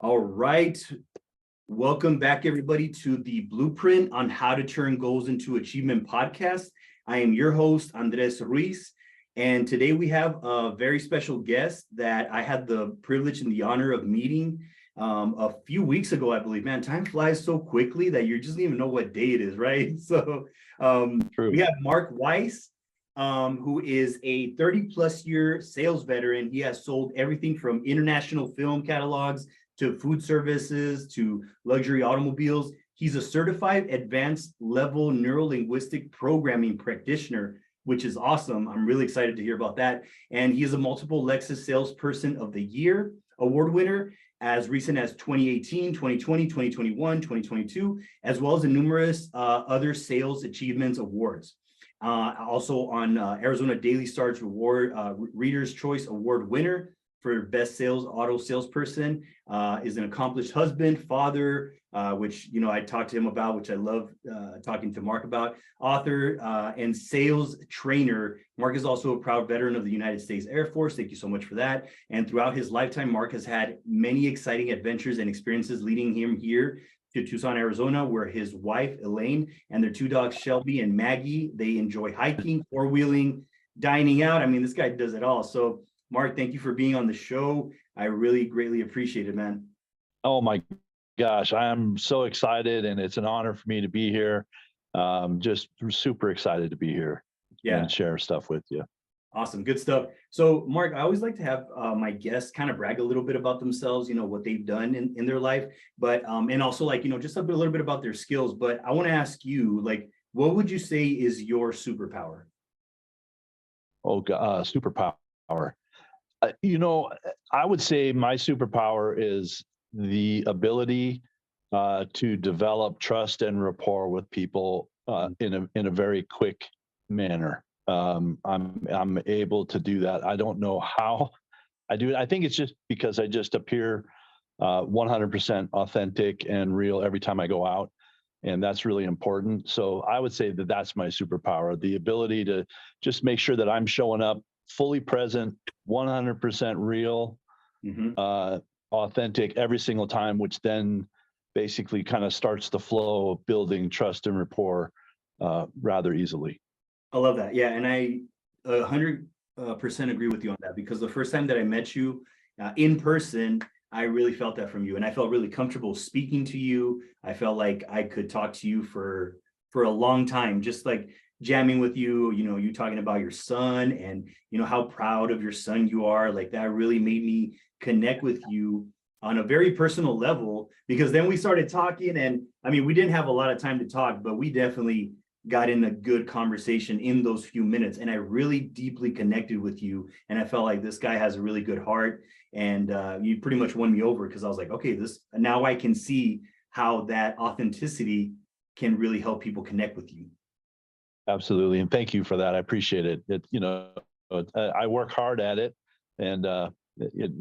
All right. Welcome back, everybody, to the Blueprint on How to Turn Goals into Achievement podcast. I am your host, Andres Ruiz. And today we have a very special guest that I had the privilege and the honor of meeting a few weeks ago, I believe. Man, time flies so quickly that you just don't even know what day it is, right? So we have Mark Weiss, who is a 30 plus year sales veteran. He has sold everything from international film catalogs to food services, to luxury automobiles. He's a certified advanced level neuro-linguistic programming practitioner, which is awesome. I'm really excited to hear about that. And he is a multiple Lexus Salesperson of the Year award winner as recent as 2018, 2020, 2021, 2022, as well as numerous other sales achievements awards. Also on Arizona Daily Star's Award, Reader's Choice Award winner for best sales auto salesperson, is an accomplished husband, father, which I talked to him about, which I love talking to Mark about, author and sales trainer. Mark is also a proud veteran of the United States Air Force. Thank you so much for that. And throughout his lifetime, Mark has had many exciting adventures and experiences leading him here to Tucson, Arizona, where his wife, Elaine, and their two dogs, Shelby and Maggie, they enjoy hiking, four-wheeling, dining out. I mean, this guy does it all. So Mark, thank you for being on the show. I really greatly appreciate it, man. Oh my gosh, I am so excited, and it's an honor for me to be here. Just super excited to be here and share stuff with you. Awesome, good stuff. So Mark, I always like to have my guests kind of brag a little bit about themselves, what they've done in their life, but and also just a little bit about their skills. But I want to ask you, what would you say is your superpower? Oh, superpower. I would say my superpower is the ability to develop trust and rapport with people in a very quick manner. I'm able to do that. I don't know how I do it. I think it's just because I just appear 100% authentic and real every time I go out, and that's really important. So I would say that that's my superpower, the ability to just make sure that I'm showing up fully present, 100% real, authentic every single time, which then basically kind of starts the flow of building trust and rapport rather easily. I love that. Yeah, and I 100% agree with you on that, because the first time that I met you in person, I really felt that from you, and I felt really comfortable speaking to you. I felt like I could talk to you for a long time, just like jamming with you, you talking about your son and, how proud of your son you are. Like, that really made me connect with you on a very personal level, because then we started talking, and I mean, we didn't have a lot of time to talk, but we definitely got in a good conversation in those few minutes. And I really deeply connected with you. And I felt like this guy has a really good heart. And you pretty much won me over, because I was like, okay, now I can see how that authenticity can really help people connect with you. Absolutely. And thank you for that. I appreciate it. I work hard at it, and it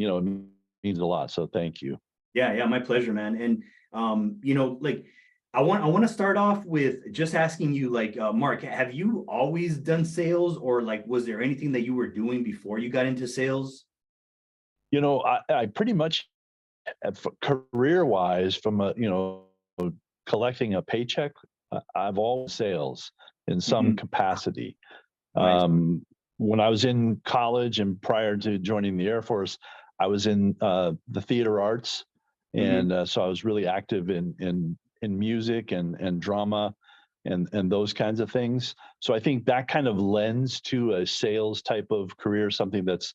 means a lot. So thank you. Yeah, my pleasure, man. And I want to start off with just asking you, Mark, have you always done sales, or was there anything that you were doing before you got into sales? I pretty much, career-wise, from collecting a paycheck, I've always sales in some capacity. Nice. When I was in college and prior to joining the Air Force, I was in the theater arts, and so I was really active in music and drama and those kinds of things. So I think that kind of lends to a sales type of career, something that's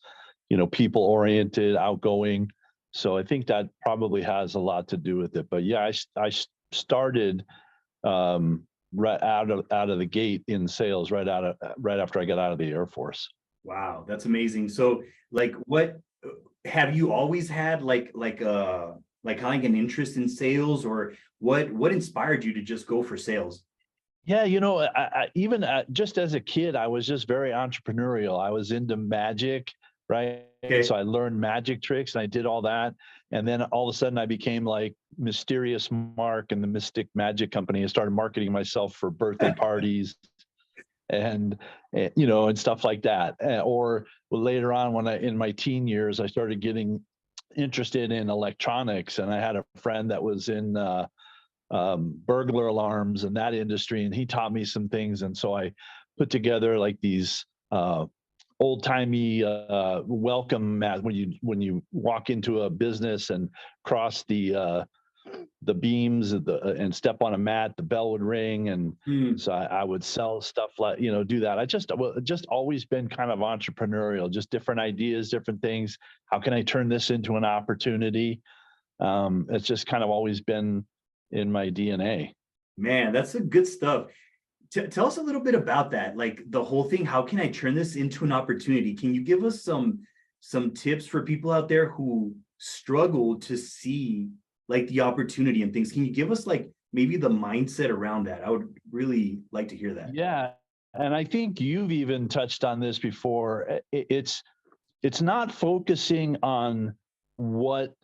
people oriented, outgoing. So I think that probably has a lot to do with it. But yeah, I started right out of the gate in sales right after I got out of the Air Force. Wow, that's amazing. So what have you always had an interest in sales, or what inspired you to just go for sales? Yeah, I even just as a kid, I was just very entrepreneurial. I was into magic, right? Okay. So I learned magic tricks and I did all that. And then all of a sudden I became like Mysterious Mark and the Mystic Magic Company, and started marketing myself for birthday parties and and stuff like that. Or later on, when in my teen years, I started getting interested in electronics, and I had a friend that was in burglar alarms and that industry, and he taught me some things. And so I put together like these old timey welcome mat when you walk into a business and cross the beams and step on a mat, the bell would ring. And Mm. so I would sell stuff like, do that. I just always been kind of entrepreneurial, just different ideas, different things. How can I turn this into an opportunity? It's just kind of always been in my DNA. Man, that's the good stuff. Tell us a little bit about that, like the whole thing. How can I turn this into an opportunity? Can you give us some tips for people out there who struggle to see like the opportunity and things? Can you give us like maybe the mindset around that? I would really like to hear that. Yeah. And I think you've even touched on this before. It's not focusing on what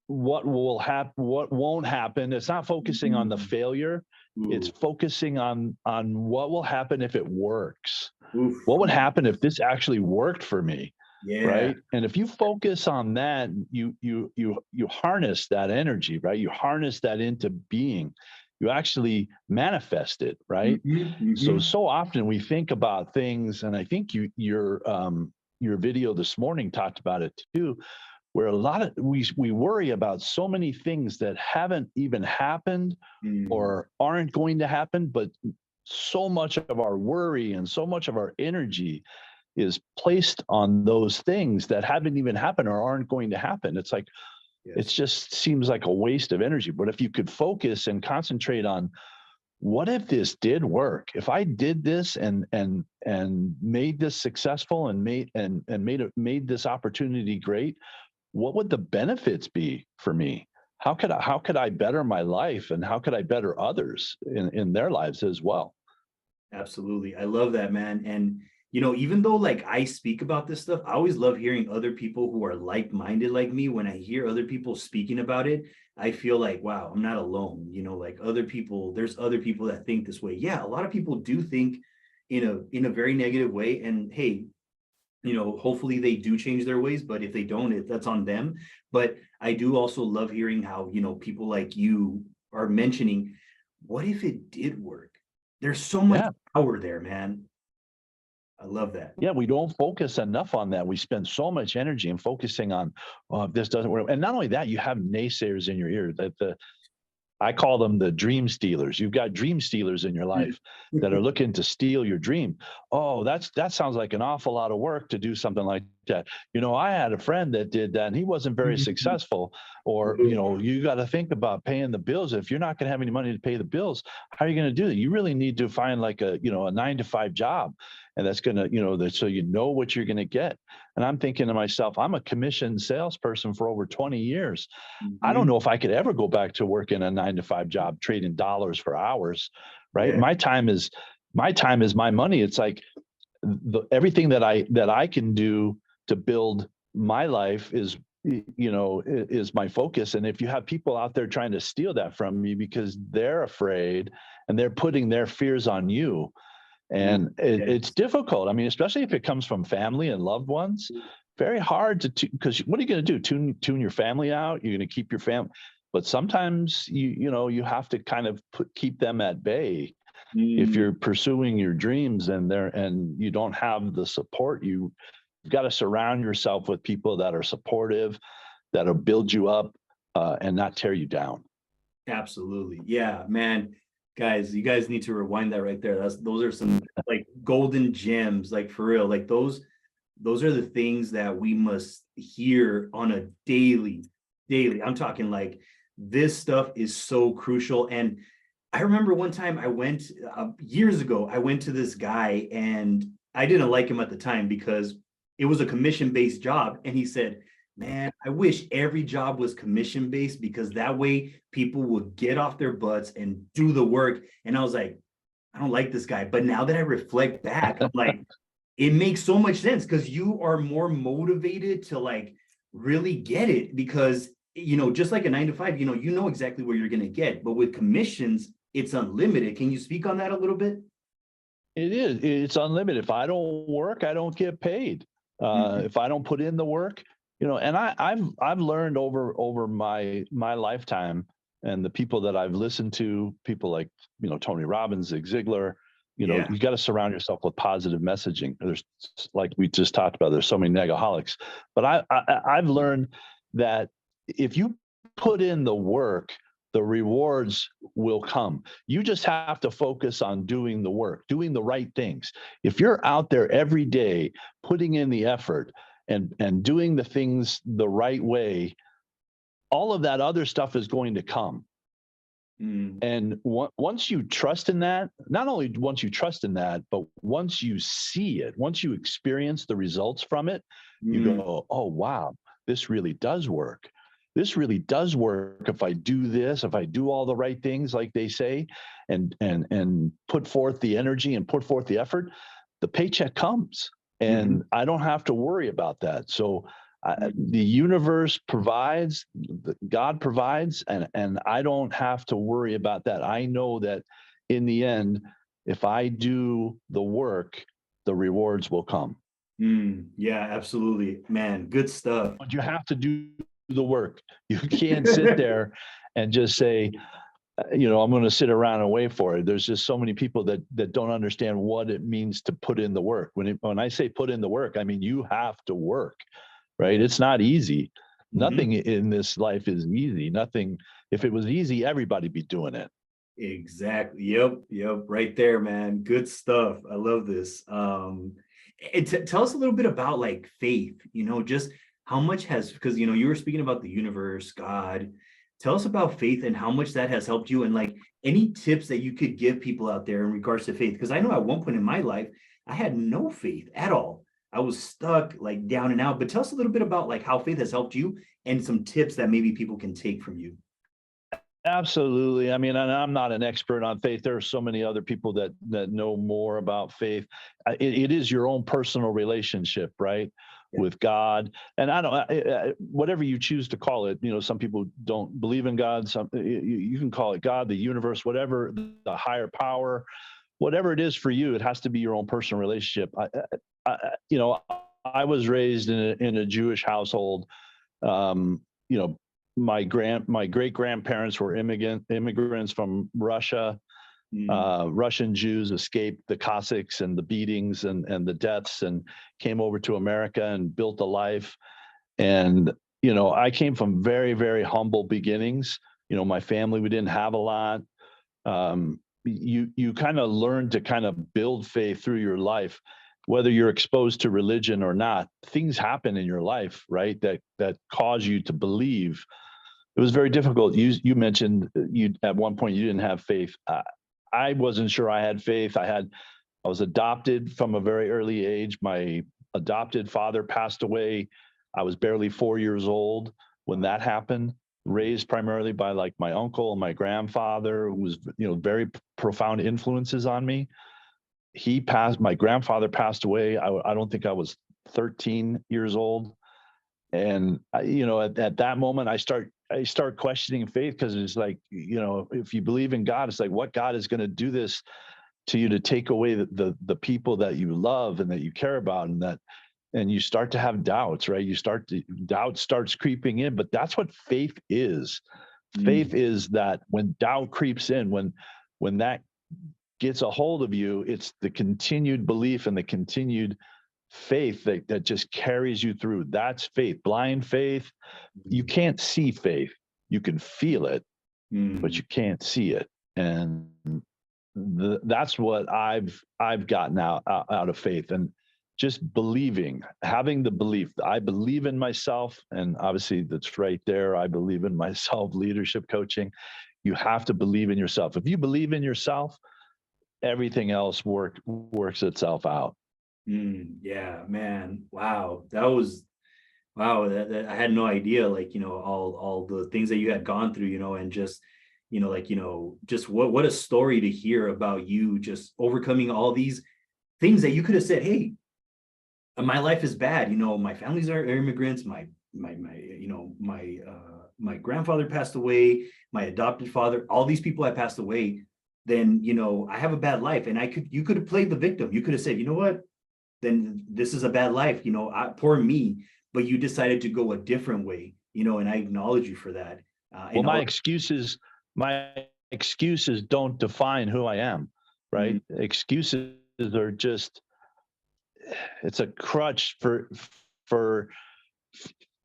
will happen, what won't happen. It's not focusing on the failure. It's Ooh. focusing on what will happen if it works. Oof. What would happen if this actually worked for me? Yeah. Right. And if you focus on that, you harness that energy, right? You harness that into being. You actually manifest it, right? So often we think about things, and I think your video this morning talked about it too, where a lot of we worry about so many things that haven't even happened or aren't going to happen, but so much of our worry and so much of our energy is placed on those things that haven't even happened or aren't going to happen. It's like, it just seems like a waste of energy. But if you could focus and concentrate on, what if this did work? If I did this and made this successful and made this opportunity great, what would the benefits be for me? How could I better my life, and how could I better others in their lives as well? Absolutely. I love that, man. And, even though like I speak about this stuff, I always love hearing other people who are like-minded like me. When I hear other people speaking about it, I feel like, wow, I'm not alone. Like there's other people that think this way. Yeah, a lot of people do think in a very negative way. And hey, hopefully they do change their ways, but if they don't, that's on them. But I do also love hearing how, people like you are mentioning, what if it did work? There's so much Yeah. power there, man. I love that. Yeah, we don't focus enough on that. We spend so much energy in focusing on, oh, this doesn't work. And not only that, you have naysayers in your ear. I call them the dream stealers. You've got dream stealers in your life that are looking to steal your dream. Oh, that sounds like an awful lot of work to do something like that. I had a friend that did that and he wasn't very successful. Or, you got to think about paying the bills. If you're not going to have any money to pay the bills, how are you going to do that? You really need to find like a 9-to-5 job. And that's going to, so what you're going to get. And I'm thinking to myself, I'm a commissioned salesperson for over 20 years. I don't know if I could ever go back to working a 9-to-5 job, trading dollars for hours, right? Yeah. My time is my money. It's like everything that I can do to build my life is my focus. And if you have people out there trying to steal that from you because they're afraid and they're putting their fears on you, and it's difficult. I mean, especially if it comes from family and loved ones, very hard to, because what are you going to do? Tune your family out? You're going to keep your family, but sometimes you have to kind of keep them at bay. If you're pursuing your dreams and you don't have the support, you've got to surround yourself with people that are supportive, that'll build you up and not tear you down. Absolutely. Yeah, man. Guys, you guys need to rewind that right there. Those are some like golden gems, like for real. Like those are the things that we must hear on a daily. I'm talking like this stuff is so crucial. And I remember one time I went years ago, I went to this guy and I didn't like him at the time because it was a commission-based job. And he said, man, I wish every job was commission-based because that way people would get off their butts and do the work. And I was like, I don't like this guy. But now that I reflect back, I'm like, it makes so much sense because you are more motivated to like really get it because, just like a 9-to-5, you know exactly where you're going to get. But with commissions, it's unlimited. Can you speak on that a little bit? It is. It's unlimited. If I don't work, I don't get paid. If I don't put in the work, And I've learned over my lifetime, and the people that I've listened to, people like, Tony Robbins, Zig Ziglar, Yeah. you got to surround yourself with positive messaging. There's, like we just talked about, there's so many negaholics, but I've learned that if you put in the work, the rewards will come. You just have to focus on doing the work, doing the right things. If you're out there every day putting in the effort and doing the things the right way, all of that other stuff is going to come. Mm, And once you trust in that, not only once you trust in that, but once you see it, once you experience the results from it, you mm, go, oh, wow, this really does work. This really does work if I do this, if I do all the right things, like they say, and put forth the energy and put forth the effort, the paycheck comes. mhm, And I don't have to worry about that. So mm. the universe provides, God provides, and I don't have to worry about that. I know that in the end, if I do the work, the rewards will come. Yeah, absolutely, man. Good stuff. But you have to do the work. You can't sit there and just say, I'm going to sit around and wait for it. There's just so many people that don't understand what it means to put in the work. When I say put in the work, I mean you have to work. Right? Yeah. It's not easy. Mhm. Nothing in this life is easy. Nothing. If it was easy, everybody be doing it. Exactly. Yep. Yep. Right there, man. Good stuff. I love this. Tell us a little bit about like faith, just how much has, because, you were speaking about the universe, God. Tell us about faith and how much that has helped you, and like any tips that you could give people out there in regards to faith. Because I know at one point in my life, I had no faith at all. I was stuck like down and out. But tell us a little bit about like how faith has helped you and some tips that maybe people can take from you. Absolutely. I mean, and I'm not an expert on faith. There are so many other people that know more about faith. It is your own personal relationship, right, Yeah. with God. And I don't, whatever you choose to call it. Some people don't believe in God. Some you can call it God, the universe, whatever, the higher power, whatever it is for you. It has to be your own personal relationship. I you know, I was raised in a Jewish household. Um, you know, my great grandparents were immigrants from Russia. Mm, Russian Jews escaped the Cossacks and the beatings and the deaths, and came over to America and built a life. And I came from very, very humble beginnings. My family, we didn't have a lot. You kind of learn to kind of build faith through your life, whether you're exposed to religion or not. Things happen in your life, right, that cause you to believe. It was very difficult. You mentioned you at one point you didn't have faith. I wasn't sure I had faith. I was adopted from a very early age. My adopted father passed away. I was barely 4 years old when that happened. Raised primarily by like my uncle and my grandfather, who was very profound influences on me. My grandfather passed away. I don't think I was 13 years old. And at that moment I start questioning faith, because it's like, if you believe in God, it's like, what God is going to do this to you to take away the people that you love and that you care about, and you start to have doubts, right? Doubt starts creeping in. But that's what faith is. mm, Faith is that when doubt creeps in, when that gets a hold of you, it's the continued belief and the continued faith that just carries you through. That's faith. Blind faith, you mm, can't see faith. You can feel it, but mm. you can't see it. And that's what I've gotten out of faith. And just believing, having the belief. I believe in myself, and obviously that's right there. I believe in myself. Leadership coaching. You have to believe in yourself. If you believe in yourself, everything else works itself out. Yeah, man. Wow. That was wow. That I had no idea, like, all the things that you had gone through, and just, like, just what a story to hear about you just overcoming all these things that you could have said, hey, my life is bad. My families are immigrants. My grandfather passed away. My adopted father. All these people have passed away. Then I have a bad life, and you could have played the victim. You could have said, you know what? Then this is a bad life. Poor me. but you decided to go a different way, and I acknowledge you for that. Well, And all, my excuses don't define who I am, mm, right? Excuses are just, it's a crutch for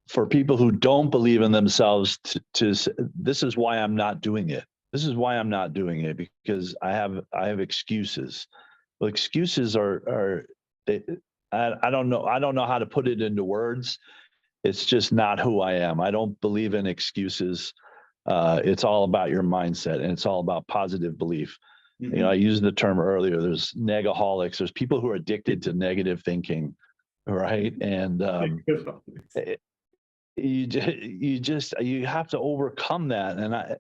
for people who don't believe in themselves this is why I'm not doing it. This is why I'm not doing it, because I have excuses. Well, excuses are they, I don't know. I don't know how to put it into words. It's just not who I am. I don't believe in excuses. It's all about your mindset, and it's all about positive belief. I mhm. used the term earlier. There's negaholics. There's people who are addicted to negative thinking, right? And you have to overcome that. And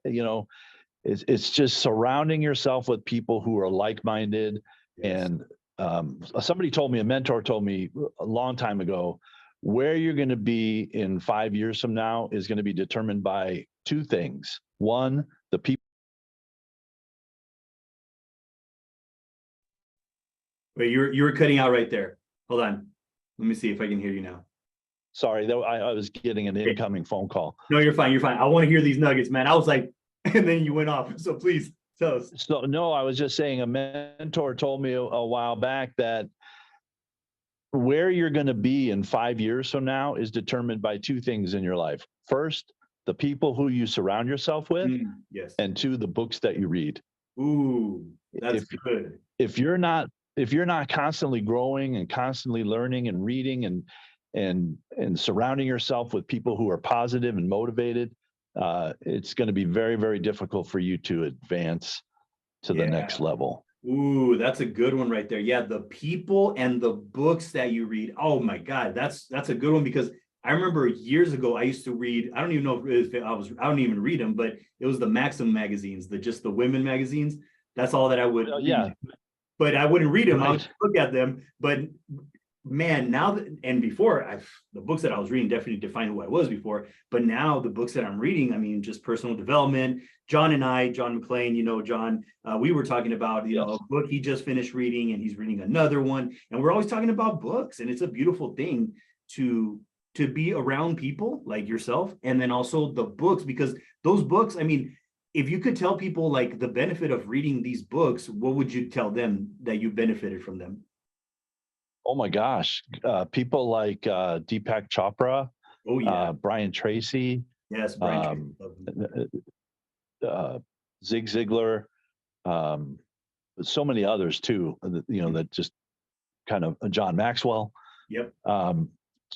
it's just surrounding yourself with people who are like-minded. Yes. And somebody told me, a mentor told me a long time ago, where you're going to be in 5 years from now is going to be determined by two things. One, the people. Wait, you were cutting out right there. Hold on. Let me see if I can hear you now. Sorry, though, I was getting an Okay. incoming phone call. No, you're fine. You're fine. I want to hear these nuggets, man. I was like, and then you went off. So please tell us. So no, I was just saying, a mentor told me a while back that where you're going to be in 5 years from now is determined by two things in your life. First, the people who you surround yourself with, Yes. and two, the books that you read. Ooh, that's If good. if you're not constantly growing and constantly learning and reading and surrounding yourself with people who are positive and motivated, it's going to be very, very difficult for you to advance to the Yeah. next level. Ooh, that's a good one right there. Yeah, the people and the books that you read. Oh my God, that's a good one, because I remember years ago I used to read. I don't even know if I don't even read them, but it was the Maxim magazines, just the women magazines. That's all that I would Yeah, read. But I wouldn't read them. I would right. look at them. But man, now that, and before, the books that I was reading definitely defined who I was before. But now the books that I'm reading, I mean, just personal development. John McClain, John, we were talking about, a Yes. book he just finished reading, and he's reading another one. And we're always talking about books, and it's a beautiful thing to be around people like yourself, and then also the books, because those books, I mean, if you could tell people like the benefit of reading these books, what would you tell them that you benefited from them? Oh my gosh. People like Deepak Chopra, Oh yeah, Brian Tracy, yes, Brian Tracy. um, uh, Zig Ziglar, um, so many others too, that just kind of John Maxwell. Yep. Um,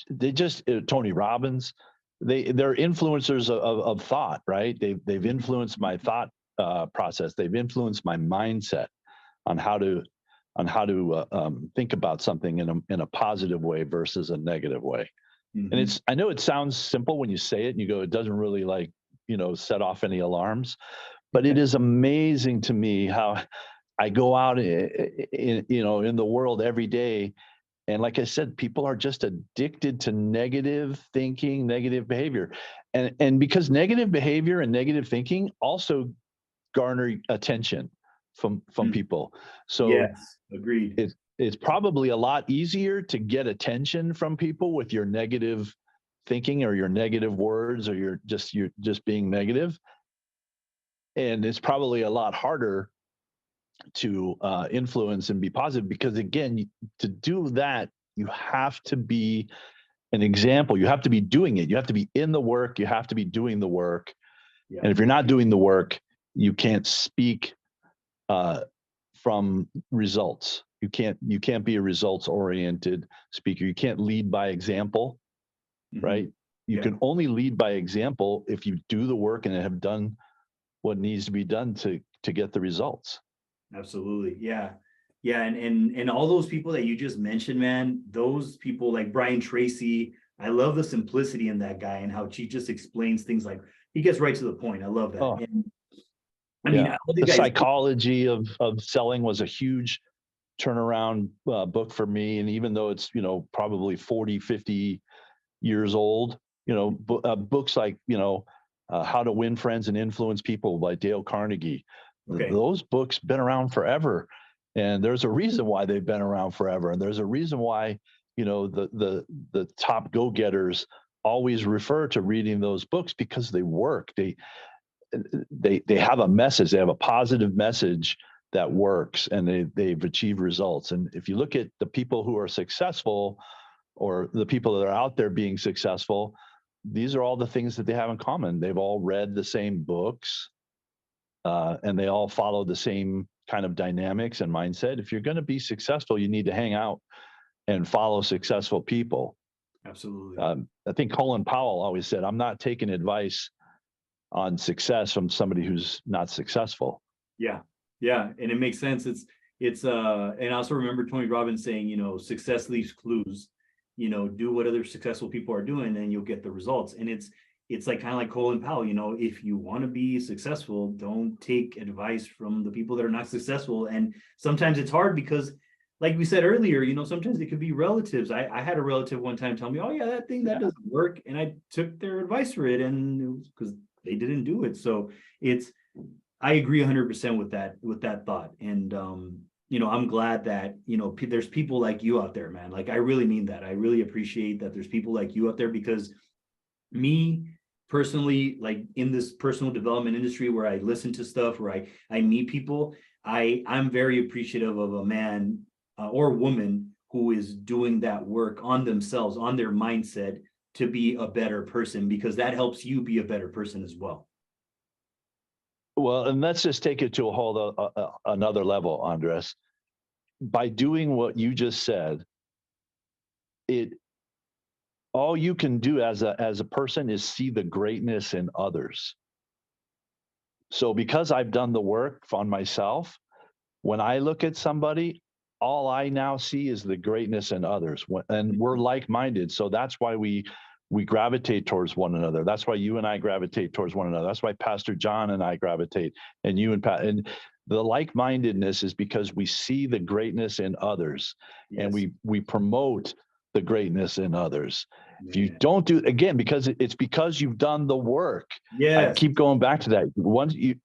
they just Tony Robbins. They're influencers of thought, right? They've influenced my thought process. They've influenced my mindset on how to think about something in a positive way versus a negative way. And I know it sounds simple when you say it and you go, it doesn't really set off any alarms, but it is amazing to me how I go out in the world every day. And like I said, people are just addicted to negative thinking, negative behavior. And because negative behavior and negative thinking also garner attention from people. So Yes, agreed. it's probably a lot easier to get attention from people with your negative thinking or your negative words, or you're just being negative. And it's probably a lot harder to influence and be positive, because again, to do that, you have to be an example. You have to be doing it. You have to be in the work. You have to be doing the work. Yeah. And if you're not doing the work, you can't speak from results. You can't be a results oriented speaker. You can't lead by example, right? You Yeah, can only lead by example if you do the work and have done what needs to be done to get the results. absolutely. Yeah. Yeah. And all those people that you just mentioned, man, those people like Brian Tracy, I love the simplicity in that guy and how he just explains things, like he gets right to the point. I love that. Oh, And I mean, yeah. all these The guys. psychology of selling was a huge turnaround book for me. And even though it's, probably 40, 50 years old, books like, How to Win Friends and Influence People by Dale Carnegie, Okay. those books been around forever. And there's a reason why they've been around forever. And there's a reason why the top go-getters always refer to reading those books because they work. They have a message. They have a positive message that works, and they've achieved results. And if you look at the people who are successful, or the people that are out there being successful, these are all the things that they have in common. They've all read the same books, and they all follow the same kind of dynamics and mindset. If you're going to be successful, you need to hang out and follow successful people. Absolutely. I think Colin Powell always said, "I'm not taking advice on success from somebody who's not successful." Yeah. And it makes sense. And I also remember Tony Robbins saying, success leaves clues. Do what other successful people are doing and you'll get the results. And it's like kind of like Colin Powell, if you want to be successful, don't take advice from the people that are not successful. And sometimes it's hard because, like we said earlier, sometimes it could be relatives. I had a relative one time tell me, "Oh yeah, that thing that doesn't work," and I took their advice for it, and it was because they didn't do it. So I agree 100% with that thought. And I'm glad that there's people like you out there, man. Like, I really mean that. I really appreciate that there's people like you out there, because me personally, like in this personal development industry where I listen to stuff, where I meet people, I'm very appreciative of a man or woman who is doing that work on themselves, on their mindset, to be a better person, because that helps you be a better person as well. Well, and let's just take it to a whole another level, Andres. By doing what you just said, all you can do as a person is see the greatness in others. So because I've done the work on myself, when I look at somebody, all I now see is the greatness in others, and we're like-minded. So that's why we gravitate towards one another. That's why you and I gravitate towards one another. That's why Pastor John and I gravitate, and you and Pat. And the like-mindedness is because we see the greatness in others, and we promote the greatness in others. If you don't do, again, because it's because you've done the work. I keep going back to that.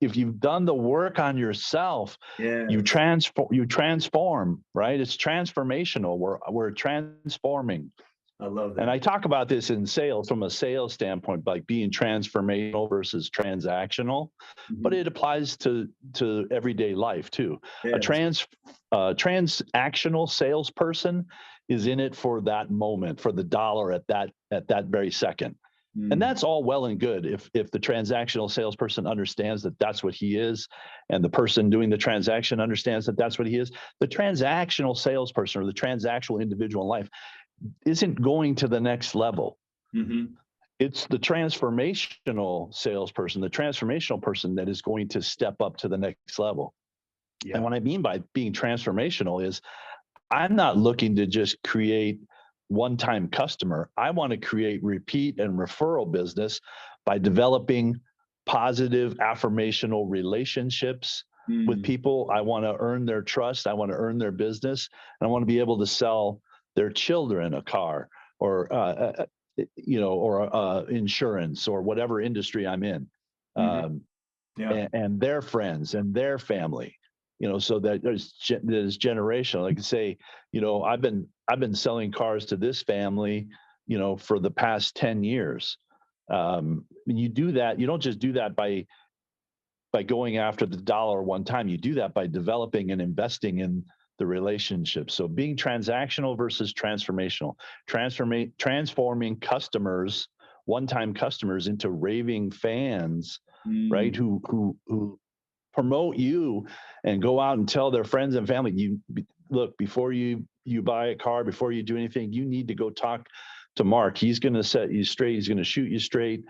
If you've done the work on yourself, you transform, right? It's transformational. We're transforming. I love that. And I talk about this in sales from a sales standpoint, like being transformational versus transactional, but it applies to everyday life too. A transactional salesperson is in it for that moment, for the dollar at that very second. And that's all well and good if the transactional salesperson understands that that's what he is, and the person doing the transaction understands that that's what he is. The transactional salesperson, or the transactional individual in life, isn't going to the next level. It's the transformational salesperson, the transformational person, that is going to step up to the next level. And what I mean by being transformational is, I'm not looking to just create one-time customer. I want to create repeat and referral business by developing positive affirmational relationships with people. I want to earn their trust. I want to earn their business. And I want to be able to sell their children a car, or insurance, or whatever industry I'm in, and their friends and their family. So that there's generational. Like I say, I've been selling cars to this family, for the past 10 years. When you do that, you don't just do that by going after the dollar one time. You do that by developing and investing in the relationship. So being transactional versus transformational, transforming customers, one-time customers, into raving fans, right? Who promote you and go out and tell their friends and family, look, before you buy a car, before you do anything, you need to go talk to Mark. He's going to set you straight. He's going to shoot you straight.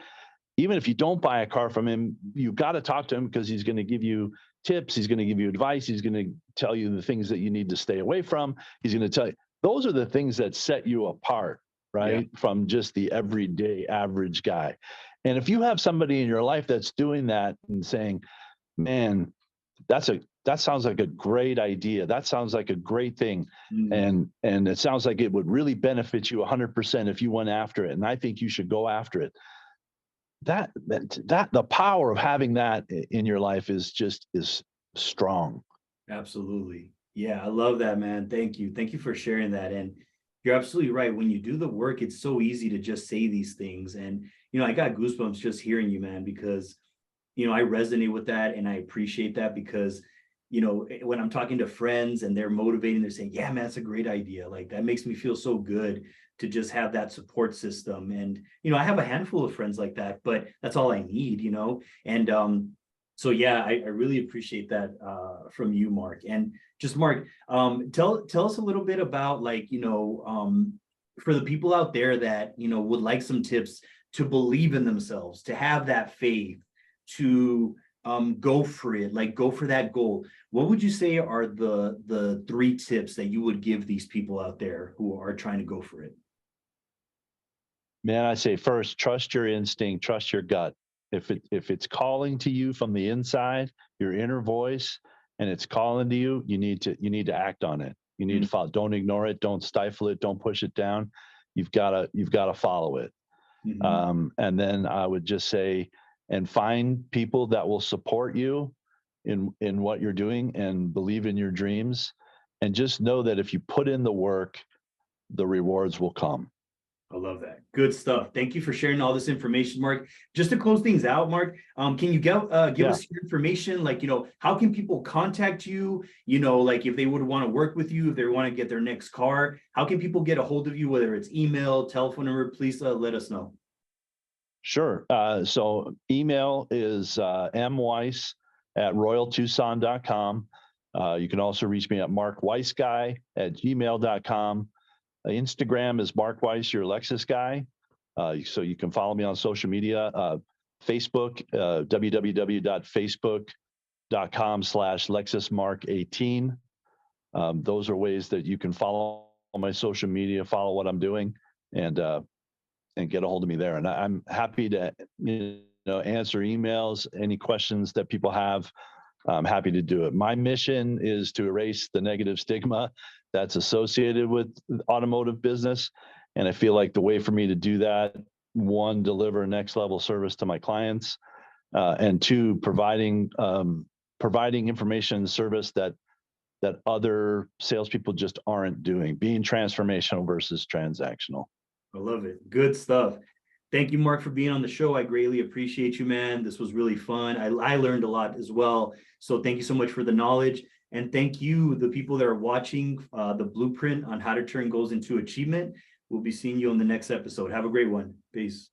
Even if you don't buy a car from him, you got to talk to him, because he's going to give you tips. He's going to give you advice. He's going to tell you the things that you need to stay away from. He's going to tell you, those are the things that set you apart, right? From just the everyday average guy. And if you have somebody in your life that's doing that and saying, man, that sounds like a great idea. That sounds like a great thing. And it sounds like it would really benefit you 100% if you went after it. And I think you should go after it. That the power of having that in your life is strong. Absolutely. Yeah, I love that, man. Thank you for sharing that. And You're absolutely right. When you do the work, it's so easy to just say these things. And, I got goosebumps just hearing you, man, because, I resonate with that and I appreciate that because, when I'm talking to friends and they're motivating, they're saying, yeah, man, that's a great idea. Like that makes me feel so good to just have that support system. And, I have a handful of friends like that, but that's all I need, And so yeah, I really appreciate that from you, Mark. And just Mark, tell us a little bit about like, for the people out there that, would like some tips to believe in themselves, to have that faith, to go for it, like go for that goal. What would you say are the 3 tips that you would give these people out there who are trying to go for it? Man, I say first, trust your instinct, trust your gut. If it's calling to you from the inside, your inner voice, and it's calling to you, you need to act on it. You need to follow. Don't ignore it. Don't stifle it. Don't push it down. You've got to follow it. And then I would just say, and find people that will support you in what you're doing and believe in your dreams, and just know that if you put in the work, the rewards will come. I love that. Good stuff. Thank you for sharing all this information, Mark. Just to close things out, Mark, can you give Yeah. us your information? Like, how can people contact you? Like if they would want to work with you, if they want to get their next car, how can people get a hold of you, whether it's email, telephone number? Please let us know. Sure. So email is mweiss@royaltucson.com. You can also reach me at markweissguy@gmail.com. Instagram is Mark Weiss, your Lexus guy. So you can follow me on social media. Facebook, www.facebook.com/LexusMark18. Those are ways that you can follow my social media, follow what I'm doing, and get a hold of me there. And I'm happy to answer emails, any questions that people have. I'm happy to do it. My mission is to erase the negative stigma that's associated with automotive business. And I feel like the way for me to do that, 1, deliver next level service to my clients, and 2, providing information and service that other salespeople just aren't doing, being transformational versus transactional. I love it. Good stuff. Thank you, Mark, for being on the show. I greatly appreciate you, man. This was really fun. I learned a lot as well. So thank you so much for the knowledge. And thank you, the people that are watching the blueprint on how to turn goals into achievement. We'll be seeing you on the next episode. Have a great one. Peace.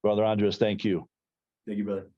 Brother Andres, thank you. Thank you, brother.